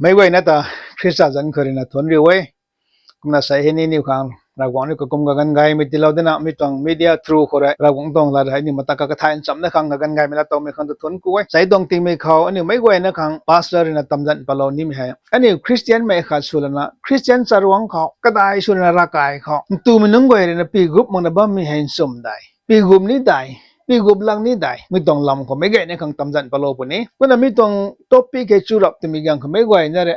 ไม่ไหวนะตาคริสต์จันทร์เคยนะทนเรียวไว้กุมน่าใส่เห็นนี่ข้างรากวังนี่ก็กุมกันไงไม่ติดเราเดินไม่ต้องมีเดียทรูคนรากวังต้องละให้นี่มาตากระทายจำนะข้างกันไงไม่ละต้องไม่ข้างทนกูไว้ใส่ตรงตีไม่เขาอันนี้ไม่ไหวนะข้างพาสเตอร์นะตำจันปลอนี่ไม่ให้อันนี้คริสเตียนไม่ขาดสุลนะคริสเตียนสรวงเขาก็ได้สุลนะรากายเขาตัวมันนุ่งไว้เลยนะปีกุบมันบ้ามีให้สมได้ปีกุบนี่ได้ปีกุบลังนี่ได้ไม่ต้องลำเขาไม่ไงในข้างตำจันปลอปุ่นนี้ก็น่ะไม่ต้องตบปีแค่จุดที่มีกันเขาไม่ไหวนะเลย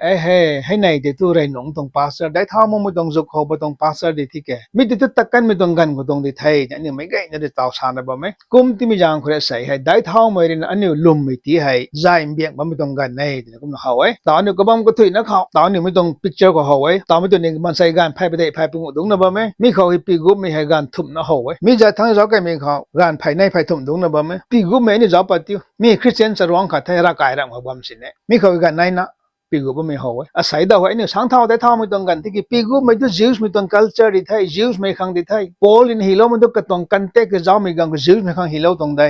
ให้ในเดี๋ยวตัวเรนงตรงพาสเตอร์ได้เท่ามันไม่ต้องจุกเขาไม่ต้องพาสเตอร์ดีที่แกไม่ติดตักกันไม่ต้องกันก็ต้องดีไทยเนี่ยไม่ไงเนี่ยเดี๋ยวต่อสารบ้างไหมกุมที่มีจังเขาใส่ให้ได้เท่าไม่เรนอันนี้ลุมไม่ที่ให้ใจเบี่ยงมันไม่ต้องกันในเนี่ยกุมเขาไว้ตอนนี้ก็บ้างก็ถุยนะเขาตอนนี้ไม่ต้องพิกเจอร์ก็เขาไว้ตอนไม่ตัวนี้มันใส่การไพ่ไปได้ไพ่ปุ่งดุงนะบ้างไหมมีเขาให้ปีกุมไม่ให้การทุ่มนะเขาไว้มีใจทั้งสองกันมีเขาการไพ่ในไพ่ทุ่มดุงนะบ้างไหมปีกุมไม่นี่จับปฏิมีคริสเตียนสรวงขัดให้ร่างกายร่างของบ้านสิเนี่ยมีเขากันในนะปีกุมไม่เขาไว้อาศัยดาวไว้เนี่ยสังเท่าได้เท่าไม่ต้องกันที่ปีกุมไม่ต้องจิวส์ไม่ต้อง culture ดีไทยจิวส์ไม่ขังดีไทยพอลินฮิโลมันต้องกระต้องกันเตะก็จะไม่กังก็จิวส์ไม่ขังฮิโลตรงใด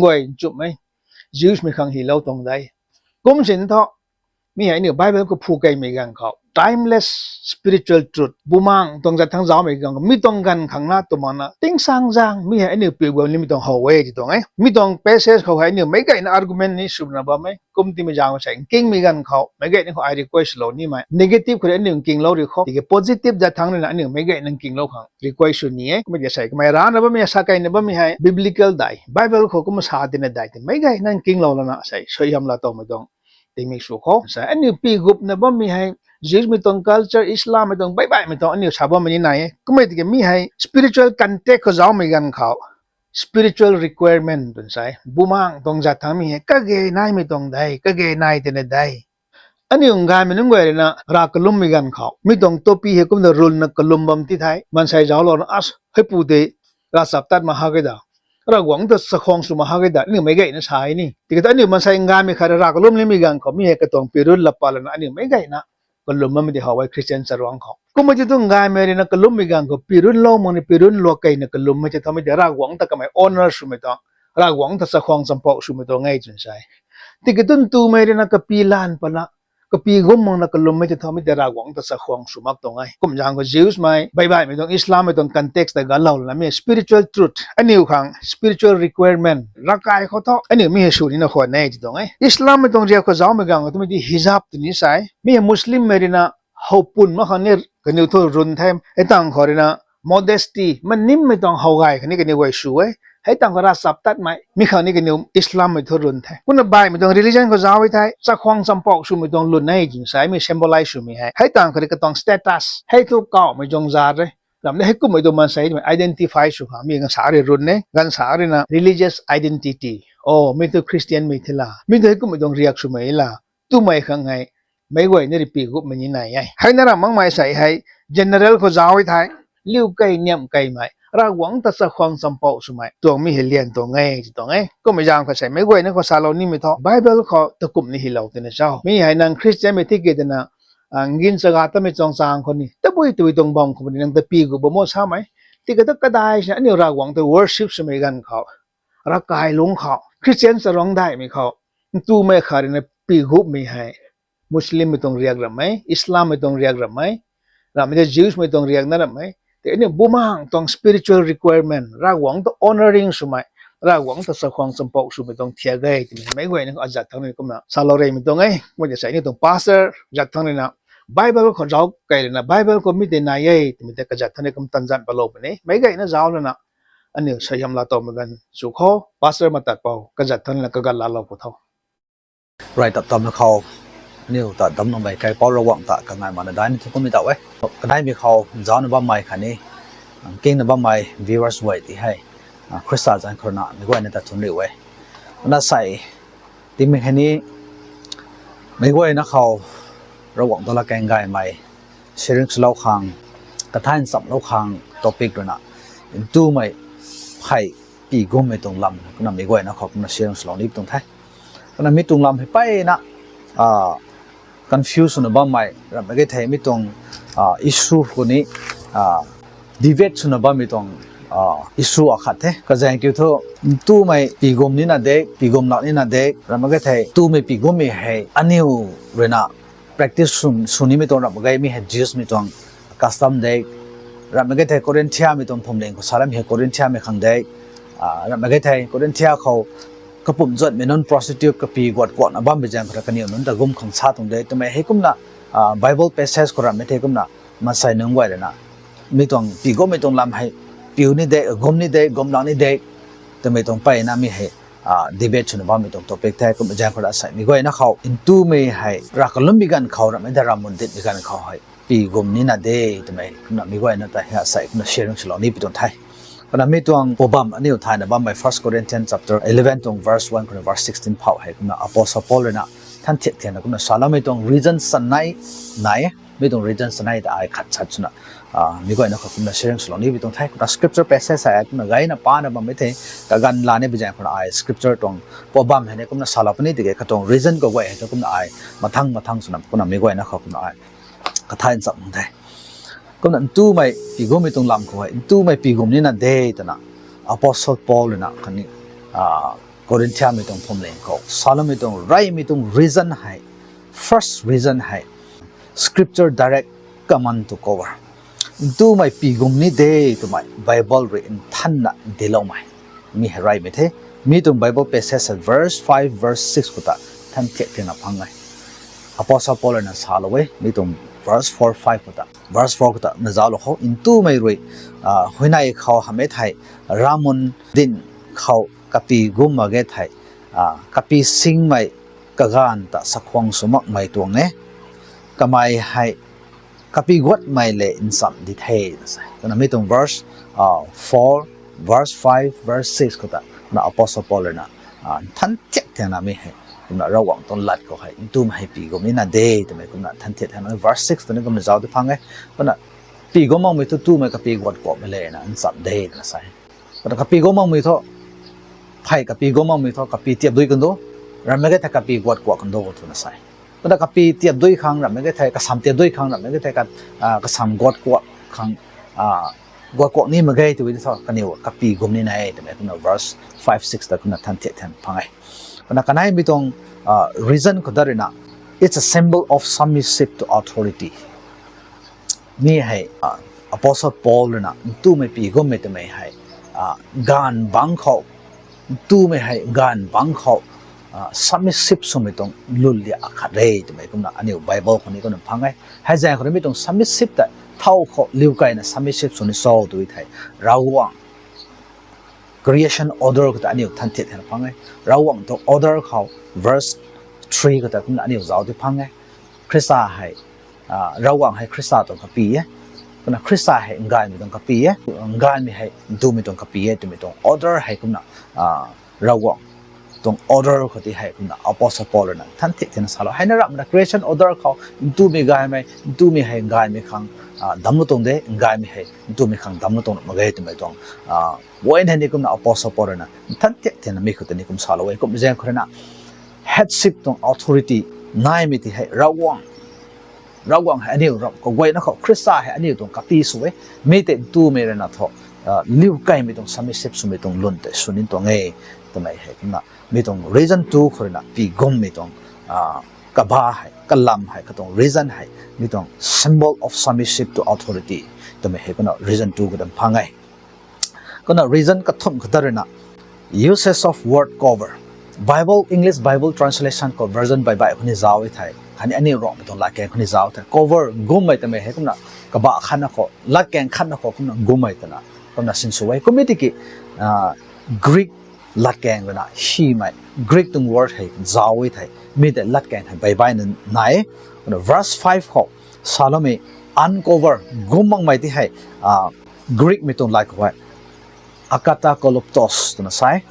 งวยจุดไหมจิวส์ไม่ขังฮิโลตรงใดกุมสินทอมีไอ้เนี่ยไบเบิลก็พูดกันไม่กันเขา timeless spiritual truth บุมังตรงจะทั้งสองไม่กันไม่ต้องกันขังหน้าตัวมันนะติ้งสังจังมีไอ้เนี่ยปีกุมนี่ไม่ต้องหัวเว่ยที่ตรงไงไม่ต้องเปเซสเขาไอ้เนี่ยไม่กัน argument นี่สุดนะบ้าไหมกุมที่ไม่จังว่าใช่กิ้งไม่กันเขาไม่กันนี่เขาไอ้ request เรานี่ไหม negative เขาไอ้เนี่ยกิ้งเราหรือเขาที่ positive จะทั้งนั้นไอ้เนี่ยไม่กันนั่งกิ้งเราขัง request นี่ก็ไม่ได้ใช่ก็ไม่ร้านนะบ้าไม่สักไอ้เนี่ยบ้าไม่ให้ biblical ได้ Bible เขาก็มาสาธิตเนี่ยได้แต่ไม่กันนั่งกิ้งเราแล้วนะใช่ช่วยทำละตัวไม่ต้องที่มีสุขเขาใช่อันนี้ปีกุมเนี่ยบ้าไม่ให้Jews ไม่ต้อง culture Islam ไม่ต้องบายไม่ต้องอันนี้ชาวบ้านมันยังไงก็ไม่ถึงมีให้ spiritual context เขาจะเอาไม่กันเขา spiritual requirement ตัวใช่บุมังต้องจัดทำมีให้ก็เกยนายไม่ต้องได้ก็เกยนายแต่เนี่ยได้อันนี้องค์การมันนึกไว้เลยนะรักลุ่มไม่กันเขาไม่ต้องตัวปีให้ก็มันรุนนักลุ่มบางที่ไทยมันใช้เจ้าหลอนอัศให้ปูเดรัสับตัดมาหากันดาระหว่างตัวสะคองสุมาหากันดานี่ไม่ไงนะใช่นี่ที่ก็อันนี้มันใช้งานไม่ขาดรักลุ่มนี่ไม่กันเขามีให้กระต้องปีรุ่นละปาลนะอันนี้ไม่ไงนะก็ลุ่มมันไม่ได้หาไว้คริสเตียนสรวงเขาก็ไม่จะต้องงานไม่ได้นะก็ลุ่มไม่กันเขาปีรุ่นโลมันปีรุ่นโลกไก่นะก็ลุ่มไม่จะทำให้เดี๋ยวรักหวังแต่ก็ไม่ honor สุดไม่ต้องรักหวังแต่สะคองสัมปอกสุดไม่ต้องไงจนใช่ที่ก็ต้องตัวไม่ได้นะก็ปีล้านปะนะก็ปีกุมมันนะก็ลุ่มไม่จะทำให้เดี๋ยวรักหวังแต่สะคองสุดมากตรงไงกุมยังก็ Jews ไม่บายไม่ต้องอิสลามไม่ต้อง context แต่ก็เล่าแล้วมี spiritual truth อันนี้ขัง spiritual requirement ร่างกายเขาท้ออันนี้มีเหตุผลนี่นะคนนี้ตรงไงอิสลามไม่ต้องเรียกเขาจะเอาไม่กันก็ต้องมี hijab ตัวนี้ใช่มีมุสลิมไม่ได้นะเขาปุ่นมาขันนี้กันอยู่ทั่วรุนแทมไอ้ต่างเขาเลยนะ modesty มันนิ่มไม่ต้องเขาไงขันนี้กันอยู่ไว้ช่วยให้ต่างเขารับสับตัดไหมมีขันนี้กันอยู่อิสลามไม่ทั่วรุนแทมคุณบ่ายไม่ต้อง religion เขาจะเอาไว้ไทยสักควงสัมปอกชูไม่ต้องรุนให้จริงใช่ไม่ symbolize ชูไม่ให้ต่างเขาเลยก็ต้อง status ให้ทุกเก่าไม่จงจาร์เลยแล้วให้กูไม่ต้องมันใส่ไม่ identify ชูหามีกันสารรุนเนี่ยกันสารนะ religious identity โอ้ไม่ต้อง Christian ไม่ทีละไม่ต้องให้กูไม่ต้องเรียกชูไม่ละตู้ไม่ขังไงไม่ไหวนี่ปีกุมันยังไงให้นั่นมั่งไม่ใส่ให้ general เขาจะเอาไว้ไทยเลี้ยวไก่เนี่ยมไก่ไม่รักหวังแต่สักความสัมปอกสุดไหมตัวมีเหตุเลียนตัวไงตัวไงก็ไม่ยางเขาใส่ไม่ไหวนั่นเขาสาเรานี่ไม่ท้อ Bible เขาตะกุ่มนี่หิเราแต่เนี่ยเจ้ามีให้นางคริสเตียนไม่ที่เกิดนะกินสกัดแต่ไม่จงสางคนนี้แต่บุยตัวตรงบองคนนี้นั่งแต่ปีกุบ่มั่วใช่ไหมที่ก็ต้องกระได้ใช่อันนี้รักหวังแต่ worship สมัยกันเขารักกายหลงเขาคริสเตียนจะร้องได้ไหมเขาตัวไม่ขาดในปีกุไม่ให้มุสลิมไม่ต้องเรียกหรือไม่อิสลามไม่ต้องเรียกหรือไม่เราไม่ใช่ Jews ไม่ต้องเรียกนั่นหรือไม่แต่อันนี้บุมังต้อง spiritual requirement รักหวังต้อง honoring สุดไหมรักหวังต้องสักความสัมปอกสุดไม่ต้องเทียบกันไม่ไหวนี่ก็อาจจะทั้งนี้ก็มาซาลาเรย์ไม่ต้องไงไม่จะใส่นี่ต้อง pastor จัดทั้งนี้นะ Bible เขาเจ้าไกลเลยนะ Bible ก็ไม่ได้นายไม่ได้กระจัดทั้งนี้ก็ตันจันปลอบนี่ไม่ไงนะเจ้าเลยนะอันนี้ใช้ยำลาตัวเหมือนกันสุขอ pastor มาตัดเป่ากระจัดทั้งนี้ก็การลาเราพอเท่าไรตัดตอมเขานี่ตัดตอมลงไปไกลเป้าระวังตัดกันไงมันได้นี่ทุกคนไม่ตัดไว้ก็ได้มีเขาจ้าในบ้านใหม่คันนี้เก่งในบ้านใหม่ viewers ไว้ที่ให้คริสต์จันทร์คนน่ะไม่ว่าในตัดทุนหรือไว้น่าใส่ที่มีแค่นี้ไม่ว่านะเขาระวังตัวละแกงไก่ใหม่เชื่อเรื่องเล่าคังกระทั่งสับเล่าคังตัวปิกด้วยนะตู้ใหม่ไผ่ปีกุมไม่ตรงลำก็นำไม่ว่านะเขาก็น่าเชื่อเรื่องเล่านี้ตรงแท้ก็นำไม่ตรงลำให้ไปนะconfusion นะบ้างไหมเราไม่ได้เทไม่ตรงissue คนนี้debate นะบ้างไม่ตรงissue อะขัดเถอะก็จะให้คิดว่าตู้ไม่ปีกุมนี่นะเด็กปีกุมหลักนี่นะเด็กเราไม่ได้เทตู้ไม่ปีกุมไม่ให้อันนี้เรื่องน่ะ practice suni mi tong ram gai mi he Jews mi tong custom dei ram gai thai Corinthia mi tong phom leng ko saram he Corinthia mi khang dei ram gai thai Corinthia khou kapum jot me non prostitute ka pi got ko na bam bijang kra kani non da gum khang sa tung dei tume he kum na Bible passage ko ram me the kum na ma sai nang wai na mi tong pi go mi tong lam hai piu ni dei gom ni dei gom lang ni dei tume tong pai na mi he debate chuna ba mi tong topic thai kum bijang kra sai mi goi na khau nTumei hai Rakalum bigan khau ram me da ram mun dit bigan khau hai pi gom ni na dei tume kum na mi goi na ta ha sai kum na sharing chlo ni pi tong thai But I tuang pobam aniu thai na bam by 1 Corinthians chapter 11 tong verse 1 to verse 16 phau hai kuna apostle Paul na than thiet thian na kuna sala me tong reason sanai nai me tong reason sanai da ai khat chat chuna mi goi na kha kuna sharing sloni bi tong thai kuna scripture passage ai kuna gai na pa na bam me the ka gan la ne bi jang kuna ai scripture tong pobam he ne kuna sala pani dige ka tong reason ko goi he kuna ai mathang suna kuna mi goi na kha kuna ai ka thai chap thai Kung nTumei Pigum itong lam ko ay nTumei Pigum ni na day ta na Apostle Paul na kani Corinthian itong phomleng ko Salom itong rai itong reason hai first reason hai Scripture direct command to cover nTumei Pigum ni day to my Bible written than na dilaw mai mi rai mi the mi itong Bible passage verse 5 verse 6 ko ta than thiet na phangai Apostle Paul na salaway mi itong verse 4 5 ko ta verse 4 ko ta na zalo ho nTumei roi huinai khau hame thai ramun din khau kapi gum mage thai kapi sing mai kagan ta chakhuang sumak mai tuang ne kamai hai kapi got mai le insam di thai kana mi tong verse 4 verse 5 verse 6 ko ta na apostle Paul na than chek thena mi hai na Ragwangh ton lat ko hai nTumei Pigum ni na day to me kuna than thiet han verse 6 to ne kum zaw de phangai kana Pigum mang mi to nTumei ka pi got ko me le na insam day na sai kana ka Pigum mang mi tho phai ka Pigum mang mi tho ka pi tiap dui kan do ram me ga tha ka pi got ko kan do to na sai kana ka pi tiap dui khang ram me ga tha ka sam tiap dui khang ram me ga tha ka sam got ko khang got ko ni ma gai to wi tho ka ni ka Pigum ni na ai to me kuna verse 5 6 ta kuna than thiet han phangai Kana kanai mitong reason ko darina it's a symbol of submissive to authority mi hai apostle Paul na nTumei Pigum me te mai hai gan bang khau nTumei hai gan bang khau submissive sumitong lulya akhare te mai kumna ani Bible khoni ko na phangai hai ja khoni mitong submissive ta thau kho liu kai na submissive suni so tu thai Ragwangh creation order ko ta ani than thiet han phangai Ragwangh to order khau verse 3 ko ta kun ani zaw de phangai Krista hai Ragwangh hai Krista to kapi ye kuna Krista hai ngai mi tong kapi ye ngai mi hai nTumei tong kapi ye tu mi tong order hai kuna Ragwangh tong order ko ti hai kuna apostle Paul na than thiet han salo hai na ram na creation order khau nTumei gai mai nTumei hai ngai mi khang damlo tong de ngai mi hai nTumei khang damlo tong ma gai tu mai tong When he nikum na apostle Paul na than thiet na mi khut nikum salo we kum jeng khorena headship tong authority nai mi ti hai Ragwangh hai ani ram ko goi na kho Krista hai ani tong kapi suwe me te nTumei re na tho liu kai mi tong submissive su mi tong lun te sunin tong e to mai hai na mi tong reason 2 khorena Pigum mi tong ka ba hai kalam hai ka tong reason hai mi tong symbol of submissive to authority to mai hai na reason 2 ko dam phangai Kuna reason ka thum khadarina uses of word cover Bible English Bible translation ko version by khuni zaw thai khani ani ro to la ke khuni zaw thai cover gumai ta me he kumna ka ba khana ko la ken khana ko kumna gumai ta na kumna sin suwai committee ki Greek la ken na shi mai Greek tung word hai zaw thai me the la ken hai bai nai verse 5 ko Salome uncover gumang mai ti hai Greek mi tung like what akata koloptos to na sai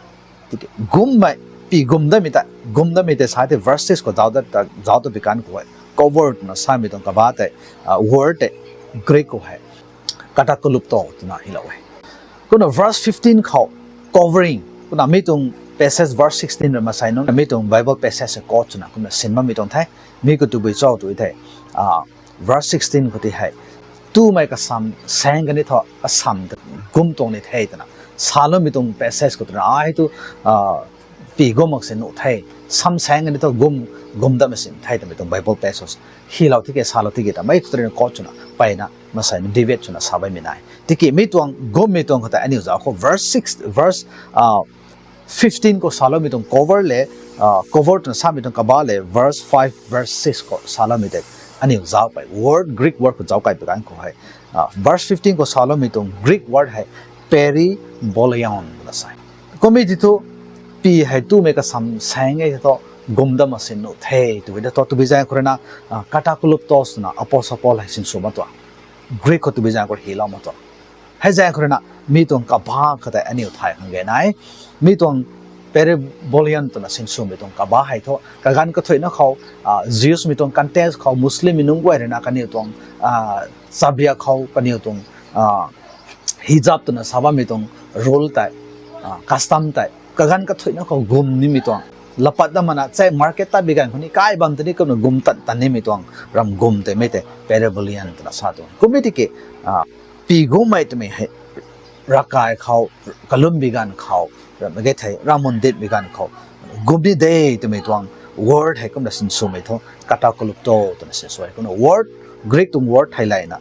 gum mai Pigum da mita sai the verses ko jaw da bikan ko cover na sai mi tong ka ba te word Greek ko hai kata kolopto to na hilawe kuna verse 15 khau covering kuna mi tong passage verse 16 ra ma sai no mi tong Bible passage ko chuna kuna sinma mi tong thai mi ko tu bi chaw tu thai verse 16 ko ti hai tu mai ka sam sang ni tho asam gum tong ni thai ta na Salom itong passage ko na ai tu Pygum of Sinu Thai, some sang a little gum damasin, Titan with Bible pesos, Hilotike Salotigita, Maitrin Kotuna, Paina, Masan, Divetuna, Sabaminai. Tiki Mituang, Gomitong, Anuzako, verse 15 ko Salomitong cover le, cover to Samiton Kabale, verse 5, verse 6 ko Salomite, Anuzao, word, Greek word, Zaukai Piganko, verse 15 ko Salomitong, Greek word, Peri Bolion, the sign. Committee to P had to make a some sang a to Gumda Masino, hey, to be the thought to be Zankorena, Katakulop Tosna, Apostle Paul has in Sumatua, Greek to be Zankor Hilamoto. Has Zankorena, Mitong Kaba, Kata, and you tie again. I Mitong Peri Bolian to the Sinsumiton Kaba, Haito, Kagan Katoina call, Zeus Mitong Cantes call Muslim Minungwa and Akanitong, Sabia call Kanitong, hijab to na saba mitong role type custom type kagan ka thoina ko gum ni mitong lapat na mana chai market ta bigan huni kai bam tani ko gum tat tani mitong ram gum te mete parabolian ta sa to committee ke Pygum mai te me rakai khou kalum bigan khou ram ge thai ramon dit bigan khou gum ni de te me twang word hai kom da sin su me tho kata kolup to na se so ko word Greek tung word thai lai na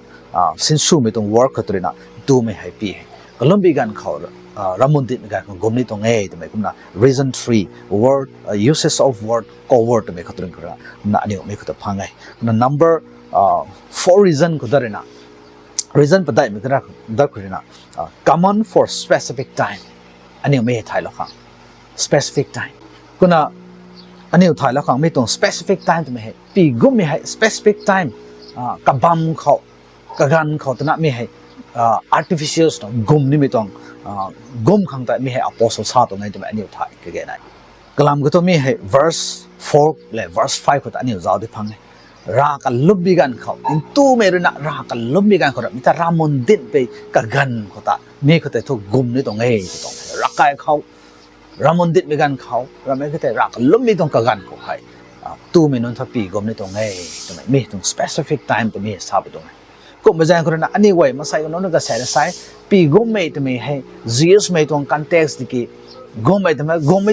sin su me tung word khatrina tu me happy Colombian khou ramundit ga gomni tong e to me kumna reason 3 word uses of word co word to me khatrin kra na ani me khata phangai na number 4 reason ko darena reason padai me kra da kurina common for specific time ani me thai lo khang specific time kuna ani thai lo khang me tong specific time to me Pygum me hai specific time kabam khou kagan khou tana me hai artificial gum ni mitong gum khang ta mi hai apostle sa to ngai to ani thai ke ge nai kalam go to mi hai verse 4 le verse 5 ko ta ani zaw de phang ra ka lubbi gan khau in tu me rena ra ka lubbi gan khau mi ta ramon din pe ka gan ko ta mi ko te tho gum ni to ngai to ra kai khau ramon din mi gan khau ra me ke te ra ka lubbi tong ka gan ko hai tu me non tha Pygum ni to ngai to mi tong specific time to mi sa ba to cũng bây giờ còn là anyway mà sai nó cái sai Pygum mày thì mày hay Jesus mày trong context thì gom mày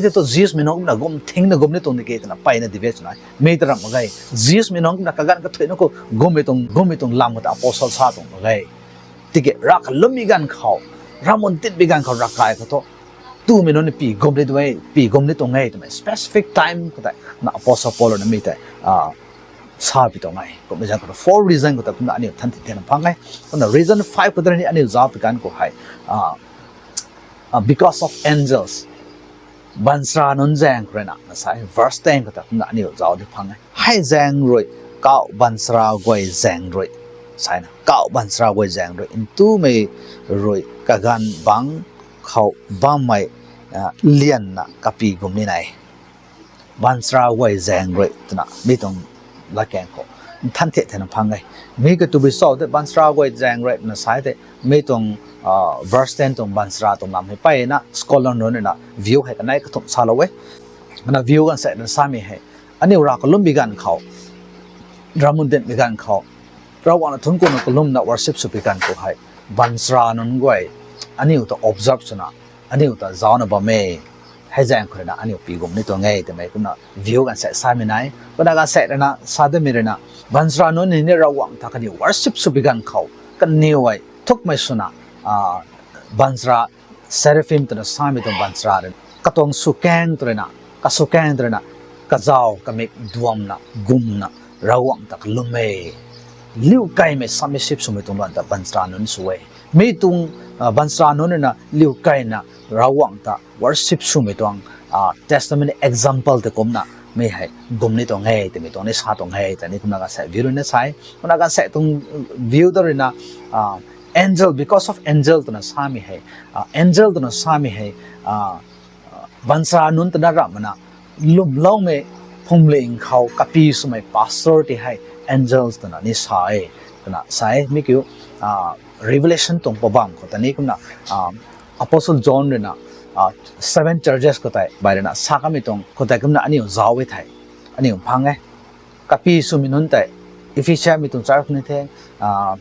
thì tôi Jesus mày nó cũng là gom thing là gom này trong cái là phải là debate này mày thì làm cái Jesus mày nó cũng là cái cái chuyện nó có gom mày trong làm cái apostle sa trong cái thì cái Rakalum bị gan khâu Ramon tít bị gan khâu Rakai cái đó tu mày nó là Pygum đấy thôi Pygum đấy trong cái thì specific time cái là apostle Paul nó mày tại sa pi to ngai ko me ja ko 4 reason ko ta kun ani than ti na phangai on the reason 5 ko ni ani za pi kan ko hai because of angels bansra non jang krena na sai verse 10 ko ta kun ani za di phangai hai jang roi kau bansra goi jang roi sai na kau bansra goi jang roi in tu me roi ka gan bang khau ba mai lian na ka Pygum ni nai bansra goi jang roi tna mi tong la keng ko than the the na phangai me ko to be so that bansra goi jang right na sai de me tong verse 10 tong bansra tong lam he pai na scholar no na view he kanai ka thom salowe na view kan sa na sami he ani Rakalum bigan khau ramunden bigan khau rawana thun ko na kolum na worship su bigan ko hai bansra non goi ani to observe suna ani to zauna ba me hai jang ko na ani Pygum ni to ngai te mai kuna view kan sa sami nai pada ga sa na sa de mirena bansra non ni Ragwangh ta kani worship su bigan khau kan ni wai thuk mai suna bansra seraphim to na sami to bansra katong sukang to na ka sukang to na ka zaw ka mek duam na gum na Ragwangh tak lume liu kai me submissive su me to ta bansra non suwe me tung bansra non na liu kai na Ragwangh ta worship su me to testimony example te kom na me hai gum ni to ngai te me to ni sa to ngai ta ni kuna ga sa view na sai kuna ga sa tung view do na angel because of angel to na sami hai angel to na sami hai bansra nun ta na ramana lum law me phomling khau kapi su mai pastor ti hai angels to na ni sai na sai mi kyu revelation tong pabam ko ta ni kuna apostle John na 7 churches ko tai bai na sakami tong ko tai kumna ani zawe thai ani phangai kapi su minun tai Ephraim mi tung church ni the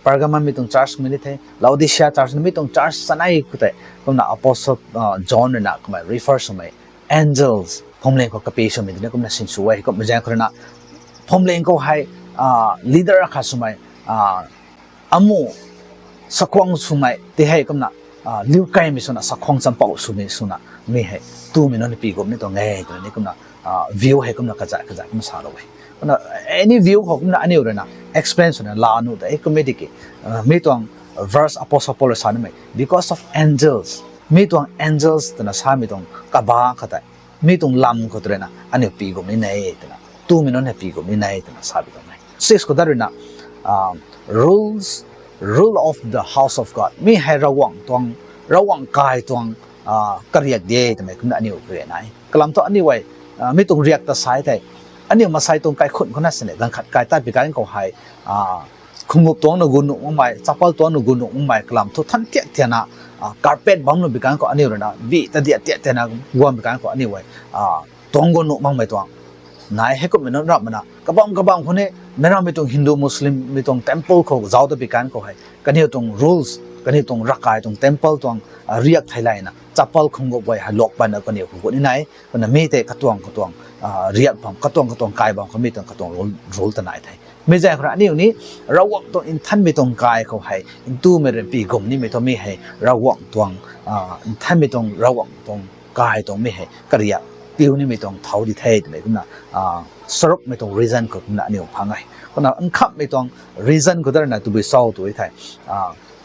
Pygum mi tung church mi ni the Laodicea church mi tung church sanai ko tai kumna apostle John na ko mai refer su mai angels ผมเลงก็กระปีสมัยนี้ก็มันสินสวยก็ไม่ใช่คนน่ะผมเลงก็ให้leader อะค่ะสมัยอามูสักควงสมัยที่ให้ก็น่ะลิ้วไก่ไม่สนะสักควงจำปาสมัยสนะไม่ให้ตู้ไม่นอนปีกนี่ตัวไงตัวนี้ก็น่ะview ให้ก็น่ะกระจายก็มันสารเลยก็น่ะ any view ของก็น่ะอันนี้เลยนะ explain ส่วนนั้นลาโน่แต่ก็ไม่ได้กี่ไม่ต้อง verse apostle Paul สารไม่ because of angels ไม่ต้อง angels แต่น่ะสาไม่ต้องกบ้าก็ได้ไม่ต้องลำก็ได้นะอันนี้ปีกนี่ไงแต่น่ะตู้ไม่นอนให้ปีกนี่ไงแต่น่ะสาไม่ต้องไง six ก็ได้นะrule of the house of God มีให้ระวังตวงระวังกายตวงกระเรียกเดียแต่ไม่คุณอันนี้เรียนไหนกลำตัวอันนี้ไว้ไม่ต้องเรียกแต่สายแต่อันนี้มาใส่ตรงกายคนคนนั้นเสน่ห์ดังขัดกายใต้ปีกายเขาให้คุมงบตัวนึกกุนนุ่งใหม่จับปลตัวนึกกุนนุ่งใหม่กลำทุกท่านเตี้ยเตี้ยนะcarpet บางนึกปีกายเขาอันนี้เลยนะบีแต่เตี้ยเตี้ยนะกวนปีกายเขาอันนี้ไว้ตวงกุนนุ่งบางไม่ตวงนายให้ก็ไม่นอนรับมันนะกระบังคนนี้ไม่นอนไม่ต้องฮินดูมุสลิมไม่ต้อง temple เขาเจ้าตัวปีกายเขาให้กันนี้ตรง rules กันนี้ตรงรักกายตรง temple ตรงเรียกไทยไลน์นะจับปลคุมงบไว้ให้ล็อกไปนะกันนี้คนนี้ไหนคนนั้นไม่แต่กระตวงเรียกผมกระตวงกายบางคนไม่ต้องกระตวงรูลตัวไหนไทยไม่ใช่ครับอันนี้นี่ระวังตรงอินท่านไม่ต้องกายเขาให้อินตู้ไม่เรียนปีกลมนี่ไม่ต้องไม่ให้ระวังตรงท่านไม่ต้องระวังตรงกายตรงไม่ให้กระเรียกปิวนี่ไม่ต้องเท่าดีเทลเลยคุณน่ะสรุปไม่ต้อง reason ก็คุณน่ะนี่พังไงคุณน่ะอันขับไม่ต้อง reason ก็ได้นะตัวไปสอบตัวไทย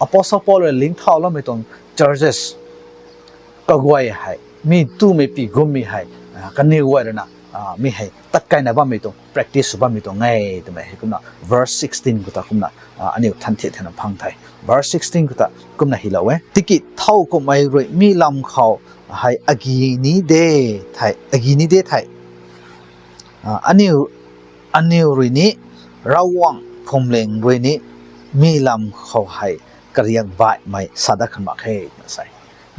apostle Paul เลยลิงก์เท่าแล้วไม่ต้อง churches ก็ไว้ให้มีตู้ไม่ปีกุมมีให้กันนี่ไว้แล้วนะมีให้ตัดกันนะว่าไม่ต้อง practice ว่าไม่ต้องไงแต่ไม่ให้คุณน่ะ verse 16ก็ตาคุณน่ะอันนี้ทันทีทันพังไทย verse 16ก็ตาคุณน่ะฮิลาเว้ติกิเท่าก็ไม่รู้มีลำเขาให้อากีนี้เดไทยอากีนี้เดไทยอันนี้รุ่ยนี้ระวังผมเล็งรุ่ยนี้มีลำเขาให้กระเรียงใบไม่สาดักขึ้นมาให้ใส่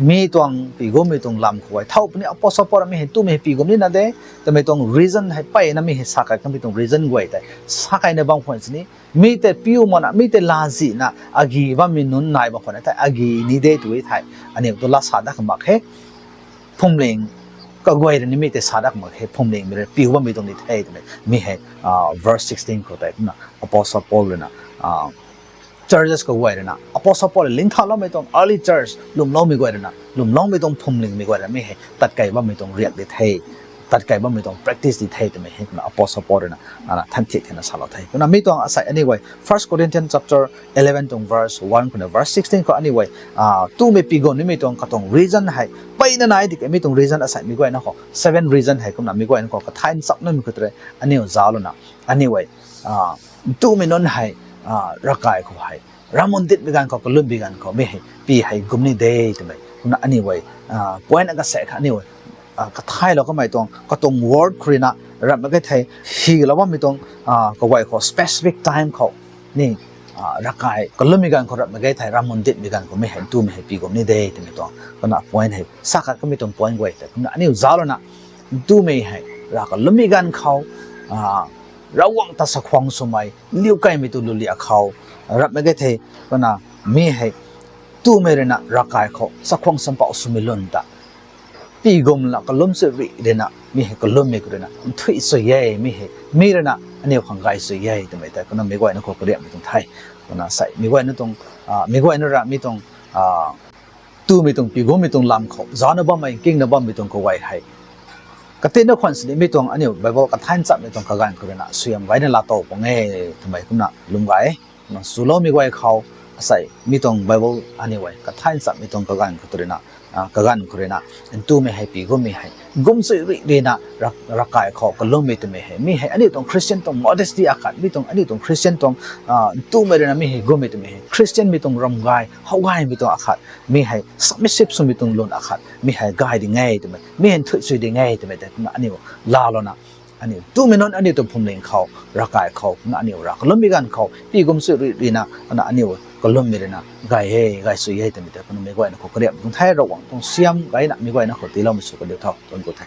มีตวงปีกมีตวงลำเขาไว้เท่านี้อพอสปอร์ไม่เห็นตู้ไม่เห็นปีกนี่นะเด้แต่ไม่ต้อง reason ให้ไปนะไม่เห็นสักการก็ไม่ต้อง reason ไว้แต่สักการในบางคนนี้มีแต่พิวมันมีแต่ลาจีนะอากีว่ามีนุนนายบางคนแต่อากีนี้เดตัวไทยอันนี้ตัวละสาดักขึ้นมาให้ผมเล็งก็ไว้ในนี้มีแต่สาดักมาให้ผมเล็งมีแต่พิวว่ามีตรงนี้ให้มีให้verse 16ก็ได้นะ apostle Paul เลยนะ churches ก็ไว้เลยนะ apostle Paul ลิงก์ท่าเราไม่ต้อง early church ลุมล้อมไม่ไว้เลยนะลุมล้อมไม่ต้องผมเล็งไม่ไว้เลยไม่ให้ตัดไก่ว่าไม่ต้องเรียกได้ให้ตัดไก่ว่าไม่ต้อง practice ได้ให้แต่ไม่ให้นะ apostle Paul เลยนะท่านเทียนนะสารไทยก็นะไม่ต้องอาศัย anyway 1 Corinthians chapter 11 ตรง verse 1 คน verse 16ก็ anyway ตู้ไม่ปีกนี่ไม่ต้องก็ต้อง reason ให้ไปนั่นไหนที่ไม่ต้อง reason อาศัยไม่ไว้นะเขา7 reason ให้ก็นะไม่ไว้นะเขาก็ท้ายสับนั่นมันก็เลยอันนี้จ้าแล้วนะ anyway ตู้ไม่นอนให้รักกายเขาให้รามุนติดบิกันเขาก็ลุ่มบิกันเขาไม่ให้ปีให้กุมนี่เดย์ทำไมคุณอันนี้ไว้point อันก็เสกอันนี้ไว้ก็ท้ายเราก็ไม่ต้องก็ต้อง word คุยนะรับไม่ได้ไทยฮีเราว่าไม่ต้องก็ไว้เขา specific time เขานี่รักกายก็ลุ่มบิกันเขารับไม่ได้ไทยรามุนติดบิกันเขาไม่ให้ตู้ไม่ให้ปีกุมนี่เดย์ทำไมต้องก็น่ะ point ให้สักก็ไม่ต้อง point ไว้แต่คุณอันนี้จ้าแล้วนะตู้ไม่ให้รักก็ลุ่มบิกันเขาระวังตัดสักควงสมัยเลี้ยวไกลไม่ตัวลุลีเขารับไม่ได้เทก็น่ะมีให้ตู้ไม่เรนะรักกายเขาสักควงสัมปะสมิลุนตาปีกมละก็ล้มเสรีเรนะมีให้ก็ล้มไม่ก็เรนะทุยสวยมีให้มีเรนะอันนี้ของกายสวยแต่ไม่แต่ก็น่ะไม่ไหวนะเขาก็เรียกไม่ต้องไทยก็น่ะใส่ไม่ไหวนะตรงไม่ไหวนะระไม่ต้องตู้ไม่ต้องปีกมไม่ต้องลำเขาจานบ้าไม่กิ่งนะบ้าไม่ต้องก็ไหวให้ก็เต้นนักคนสิไม่ต้องอันนี้ไบเบิลก็ท่านจับไม่ต้องกระกันก็เรนะสวยไว้ในลาโต้ปงทำไมคุณน่ะลุงไว้สุโลมีไว้เขาใส่มีตรงไบเบิลอันนี้ไว้ก็ท่านสับมีตรงกระกันก็ตัวนะกระกันก็เลยนะตู้ไม่ให้ปีก็ไม่ให้กุมสุริเรนะรักกายเขาก็ล้มไม่ตัวไม่ให้มีให้อันนี้ตรงคริสเตียนตรง modesty อาการมีตรงอันนี้ตรงคริสเตียนตรงตู้ไม่ได้นะมีให้กุมไม่ตัวไม่ให้คริสเตียนมีตรงรำกายเขากายมีตรงอาการมีให้ submissive มีตรงล้นอาการมีให้กายได้ไงตัวไม่มีให้ทุยสุยได้ไงตัวไม่แต่อันนี้ลาแล้วนะอันนี้ตู้ไม่นอนอันนี้ตัวผมเลี้ยงเขารักกายเขาอันนี้รักล้มมีกันเขาปีกุมสุริเรนะอันนี้ก็ล้มมีเลยนะกายสุยให้ตัวไม่แต่คนไม่ไหวนะเขาก็เรียกตรงไทยระวังตรงเสียมกายนะไม่ไหวนะเขาตีเราไม่สุกเดียวเท่าต้นกุฏิ